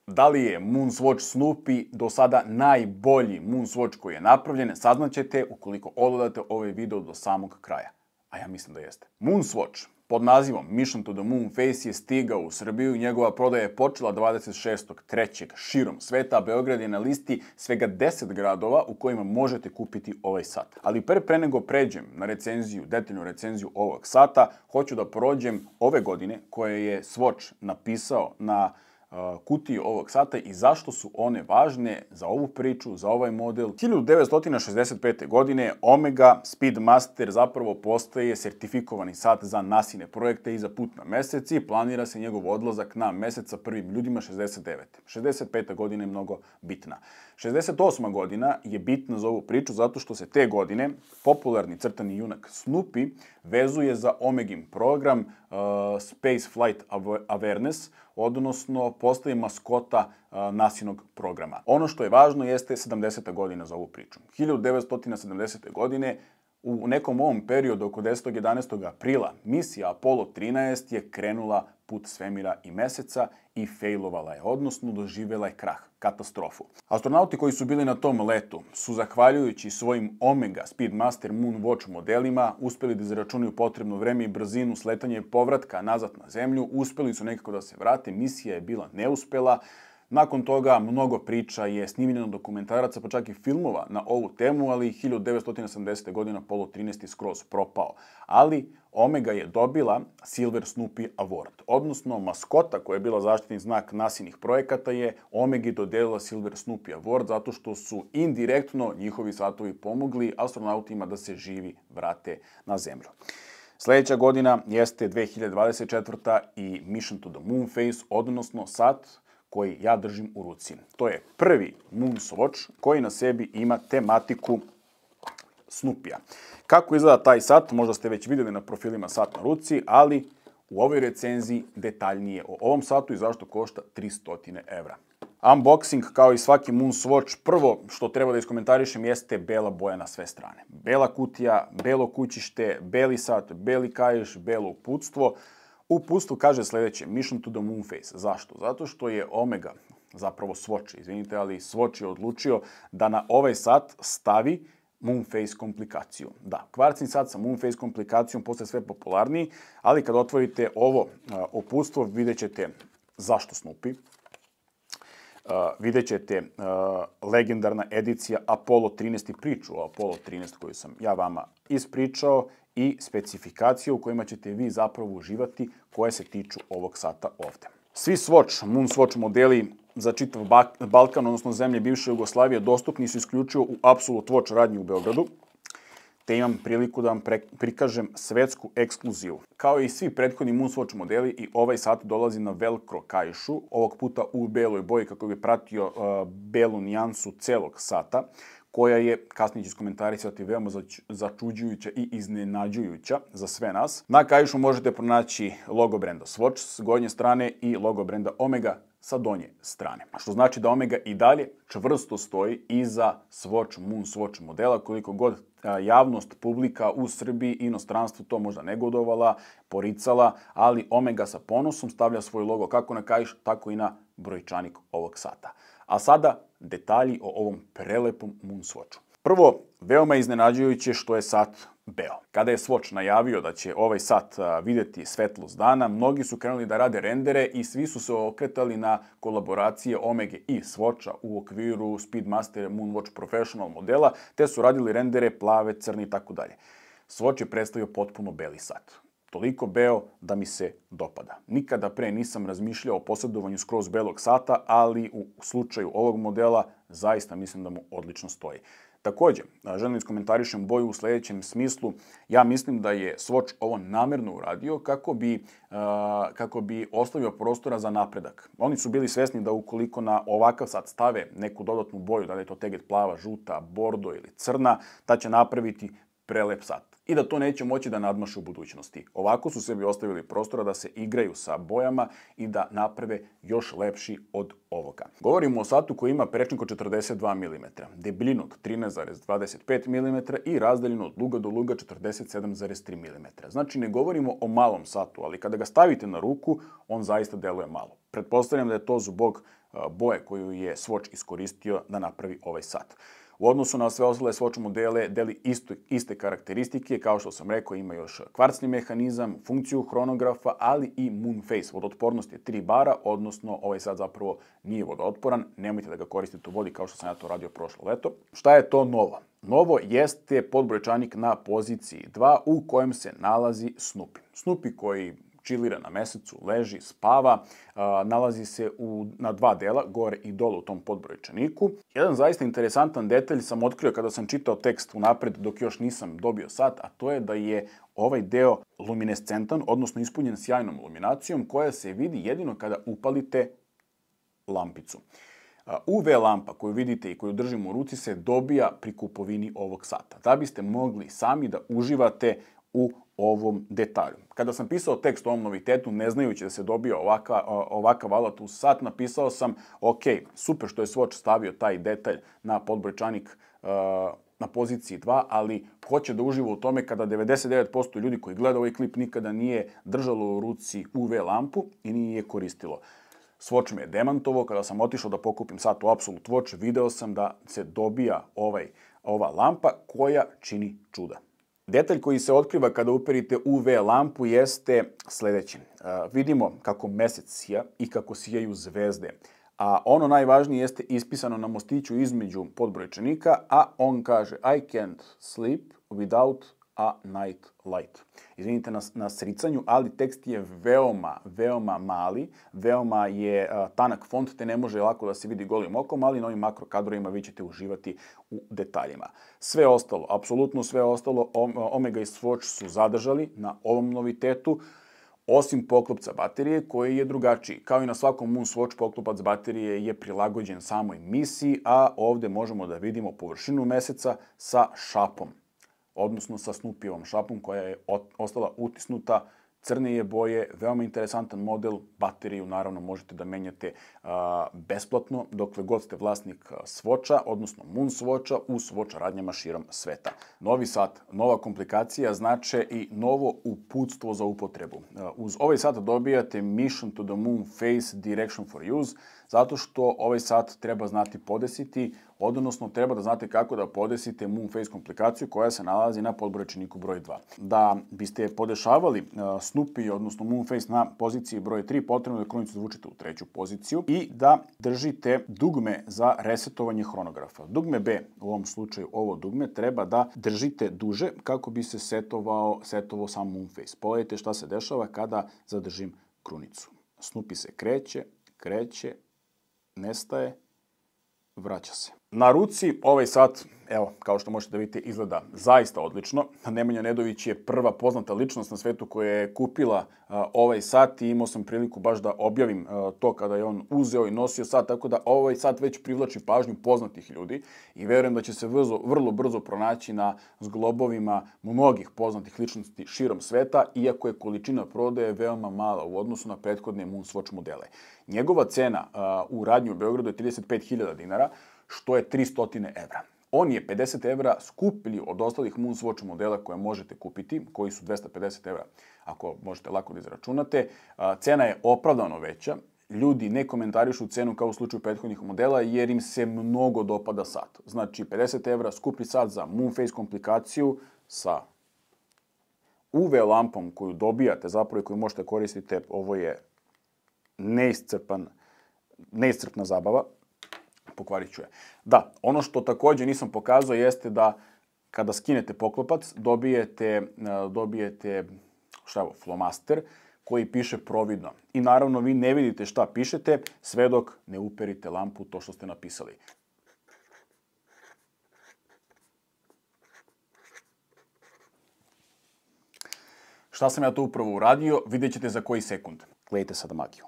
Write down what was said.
Da li je Moonswatch Snoopy do sada najbolji Moonswatch koji je napravljen, saznaćete ukoliko odgledate ovaj video do samog kraja. A ja mislim da jeste. Moonswatch pod nazivom Mission to the Moon Face je stigao u Srbiju i njegova prodaja je počela 26.3. širom sveta, a Beograd je na listi svega 10 gradova u kojima možete kupiti ovaj sat. Ali pre nego pređem na recenziju, detaljnu recenziju ovog sata, hoću da prođem ove godine koje je Swatch napisao na kutiji ovog sata i zašto su one važne za ovu priču, za ovaj model. 1965. godine Omega Speedmaster zapravo postaje sertifikovani sat za NASIne projekte i za put na mesec i planira se njegov odlazak na mesec sa prvim ljudima 69. 65. godina je mnogo bitna. 68. godina je bitna za ovu priču zato što se te godine popularni crtani junak Snoopy vezuje za Omegin program Space Flight Awareness, odnosno postaje maskota NASInog programa. Ono što je važno jeste 70. godina za ovu priču. 1970. godine, u nekom ovom periodu, oko 10. 11. aprila, misija Apollo 13 je krenula put svemira i meseca i failovala je, odnosno doživjela je krah, katastrofu. Astronauti koji su bili na tom letu su, zahvaljujući svojim Omega Speedmaster Moonwatch modelima, uspeli da izračunaju potrebno vreme i brzinu sletanja i povratka nazad na Zemlju, uspeli su nekako da se vrate, misija je bila neuspela. Nakon toga mnogo priča je snimljeno dokumentaraca, pa čak i filmova na ovu temu, ali 1970. godina Apollo 13 je skroz propao. Ali Omega je dobila Silver Snoopy Award, odnosno maskota koja je bila zaštitni znak NASInih projekata je Omegi dodelila Silver Snoopy Award zato što su indirektno njihovi satovi pomogli astronautima da se živi vrate na Zemlju. Sljedeća godina jeste 2024. i Mission to the Moon Face, odnosno sat koji ja držim u ruci. To je prvi Moonswatch koji na sebi ima tematiku Snoopija. Kako izgleda taj sat, možda ste već vidjeli na profilima Sat na ruci, ali u ovoj recenziji detaljnije o ovom satu i zašto košta 300 evra. Unboxing, kao i svaki Moonswatch, prvo što treba da iskomentarišem jeste bela boja na sve strane. Bela kutija, belo kućište, beli sat, beli kaiš, belo uputstvo. Uputstvo kaže sljedeće, Mission to the Moon Face. Zašto? Zato što je Omega, zapravo Swatch, izvinite, ali Swatch je odlučio da na ovaj sat stavi Moon Face komplikaciju. Da, kvarcni sat sa Moon Face komplikacijom postaje sve popularniji, ali kad otvorite ovo uputstvo vidjet ćete zašto Snoopy. Vidjet ćete legendarna edicija Apollo 13 i priču o Apollo 13 koju sam ja vama ispričao i specifikacije u kojima ćete vi zapravo uživati koje se tiču ovog sata ovde. Svi Moonswatch modeli za čitav Balkan, odnosno zemlje bivše Jugoslavije, dostupni su isključivo u Absolute Watch radnji u Beogradu, te imam priliku da vam prikažem svetsku ekskluzivu. Kao i svi prethodni Moonswatch modeli, i ovaj sat dolazi na velcro kaišu, ovog puta u beloj boji kako bi pratio belu nijansu celog sata, koja je, kasnije ću iskomentarisati, veoma začuđujuća i iznenađujuća za sve nas. Na kaišu možete pronaći logo brenda Swatch s gornje strane i logo brenda Omega sa donje strane. Što znači da Omega i dalje čvrsto stoji iza Moonswatch modela, koliko god javnost, publika u Srbiji i inostranstvu to možda negodovala, poricala, ali Omega sa ponosom stavlja svoj logo kako na kaiš, tako i na brojčanik ovog sata. A sada detalji o ovom prelepom Moonswatchu. Prvo, veoma iznenađujuće što je sat beo. Kada je Swatch najavio da će ovaj sat vidjeti svetlost dana, mnogi su krenuli da rade rendere i svi su se okretali na kolaboracije Omega i Swatcha u okviru Speedmaster Moonwatch Professional modela, te su radili rendere plave, crne i tako dalje. Swatch je predstavio potpuno beli sat. Toliko beo da mi se dopada. Nikada pre nisam razmišljao o posjedovanju skroz belog sata, ali u slučaju ovog modela zaista mislim da mu odlično stoji. Također, želim da iskomentarišem boju u sljedećem smislu. Ja mislim da je Swatch ovo namerno uradio kako bi ostavio prostora za napredak. Oni su bili svesni da ukoliko na ovakav sat stave neku dodatnu boju, da li je to teget plava, žuta, bordo ili crna, da će napraviti prelep sat i da to neće moći da nadmaše u budućnosti. Ovako su sebi ostavili prostora da se igraju sa bojama i da naprave još lepši od ovoga. Govorimo o satu koji ima prečnik od 42 mm, debljinu od 13,25 mm i razdaljinu od luga do luga 47,3 mm. Znači ne govorimo o malom satu, ali kada ga stavite na ruku, on zaista deluje malo. Pretpostavljam da je to zbog boje koju je Swatch iskoristio da napravi ovaj sat. U odnosu na sve ostale Swatch modele deli iste karakteristike, kao što sam rekao, ima još kvarcni mehanizam, funkciju hronografa, ali i moon phase. Vodootpornost je 3 bara, odnosno ovaj sat zapravo nije vodootporan, nemojte da ga koristite u vodi kao što sam ja to radio prošlo leto. Šta je to novo? Novo jeste podbrojčanik na poziciji 2 u kojem se nalazi Snoopy. Snoopy koji čilira na mesecu, leži, spava, nalazi se na 2 dela, gore i dole u tom podbrojčaniku. Jedan zaista interesantan detalj sam otkrio kada sam čitao tekst unapred dok još nisam dobio sat, a to je da je ovaj deo luminescentan, odnosno ispunjen sjajnom iluminacijom koja se vidi jedino kada upalite lampicu. UV lampa koju vidite i koju držim u ruci se dobija pri kupovini ovog sata, da biste mogli sami da uživate u ovom detalju. Kada sam pisao tekst o ovom novitetu, ne znajući da se dobija ovakav alat uz sat, napisao sam, ok, super što je Swatch stavio taj detalj na podbrojčanik na poziciji 2, ali ko će da uživa u tome kada 99% ljudi koji gleda ovaj klip nikada nije držalo u ruci UV lampu i nije je koristilo. Swatch me je demantovao, kada sam otišao da pokupim sat u Absolute Watch, video sam da se dobija ova lampa koja čini čuda. Detalj koji se otkriva kada uperite UV lampu jeste sledeći. Vidimo kako mesec sija i kako sijaju zvezde. A ono najvažnije jeste ispisano na mostiću između podbrojčanika, a on kaže I can't sleep without a night light. Izvinite na sricanju, ali tekst je veoma mali, veoma je tanak font, te ne može lako da se vidi golim okom, ali na ovim makro kadrovima vi ćete uživati u detaljima. Sve ostalo, apsolutno sve ostalo, Omega i Swatch su zadržali na ovom novitetu, osim poklopca baterije koji je drugačiji. Kao i na svakom Moon Swatch, poklopac baterije je prilagođen samoj misiji, a ovde možemo da vidimo površinu meseca sa šapom, odnosno sa Snoopyovom šapom koja je ostala utisnuta, crne je boje, veoma interesantan model, bateriju naravno možete da menjate besplatno dokle god ste vlasnik Swatcha, odnosno Moon Swatcha u Swatch radnjama širom sveta. Novi sat, nova komplikacija, znače i novo uputstvo za upotrebu. Uz ovaj sat dobijate Mission to the Moon Phase Direction for Use, zato što ovaj sat treba znati podesiti, odnosno treba da znate kako da podesite Moon Phase komplikaciju koja se nalazi na podbrojčaniku broj 2. Da biste podešavali Snoopy, odnosno Moon Phase na poziciji broj 3, potrebno je da krunicu zvučite u 3. poziciju i da držite dugme za resetovanje hronografa. Dugme B, u ovom slučaju ovo dugme, treba da držite duže kako bi se setovao sam Moon Phase. Pogledajte šta se dešava kada zadržim krunicu. Snoopy se kreće, nestaje, vraća se. Na ruci ovaj sat, evo, kao što možete da vidite, izgleda zaista odlično. Nemanja Nedović je prva poznata ličnost na svetu koja je kupila ovaj sat i imao sam priliku baš da objavim to kada je on uzeo i nosio sat, tako da ovaj sat već privlači pažnju poznatih ljudi i verujem da će se vrlo brzo pronaći na zglobovima mnogih poznatih ličnosti širom sveta, iako je količina prodaje veoma mala u odnosu na prethodne Moon Swatch modele. Njegova cena u radnji u Beogradu je 35.000 dinara, što je 300 evra. On je 50 evra skuplji od ostalih Moon Swatch modela koje možete kupiti, koji su 250 evra, ako možete lako da izračunate. Cena je opravdano veća. Ljudi ne komentarišu cenu kao u slučaju prethodnih modela jer im se mnogo dopada sat. Znači 50 evra skuplji sat za Moon Phase komplikaciju sa UV lampom koju dobijate zapravo i koju možete koristiti. Ovo je neiscrpna zabava. Pokvarit ću je. Da, ono što takođe nisam pokazao jeste da kada skinete poklopac dobijete flomaster koji piše providno. I naravno vi ne vidite šta pišete sve dok ne uperite lampu u to što ste napisali. Šta sam ja to upravo uradio, vidjet ćete za koji sekund. Gledajte sada magiju.